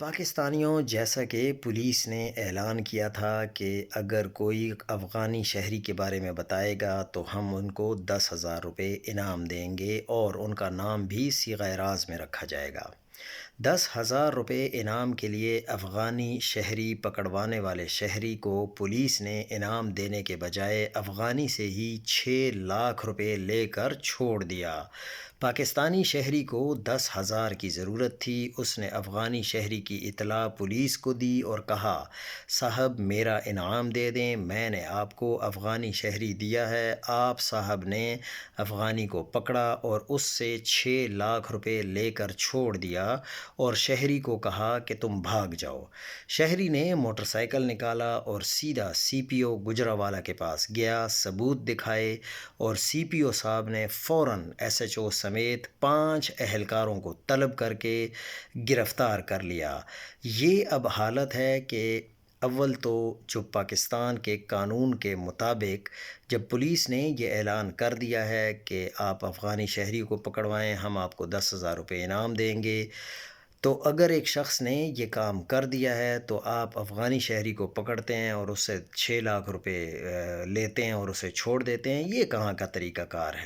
پاکستانیوں، جیسا کہ پولیس نے اعلان کیا تھا کہ اگر کوئی افغانی شہری کے بارے میں بتائے گا تو ہم ان کو 10,000 روپے انعام دیں گے اور ان کا نام بھی صیغہ راز میں رکھا جائے گا۔ 10,000 روپے انعام کے لیے افغانی شہری پکڑوانے والے شہری کو پولیس نے انعام دینے کے بجائے افغانی سے ہی 6 لاکھ روپے لے کر چھوڑ دیا۔ پاکستانی شہری کو 10,000 کی ضرورت تھی۔ اس نے افغانی شہری کی اطلاع پولیس کو دی اور کہا، صاحب میرا انعام دے دیں، میں نے آپ کو افغانی شہری دیا ہے۔ آپ صاحب نے افغانی کو پکڑا اور اس سے 6 لاکھ روپے لے کر چھوڑ دیا اور شہری کو کہا کہ تم بھاگ جاؤ۔ شہری نے موٹر سائیکل نکالا اور سیدھا سی پی او گجرانوالہ کے پاس گیا، ثبوت دکھائے اور سی پی او صاحب نے فوراً ایس ایچ او سمیت 5 اہلکاروں کو طلب کر کے گرفتار کر لیا۔ یہ اب حالت ہے کہ اول تو جو پاکستان کے قانون کے مطابق جب پولیس نے یہ اعلان کر دیا ہے کہ آپ افغانی شہری کو پکڑوائیں، ہم آپ کو 10,000 روپے انعام دیں گے، تو اگر ایک شخص نے یہ کام کر دیا ہے تو آپ افغانی شہری کو پکڑتے ہیں اور اس سے 6 لاکھ روپے لیتے ہیں اور اسے چھوڑ دیتے ہیں، یہ کہاں کا طریقہ کار ہے؟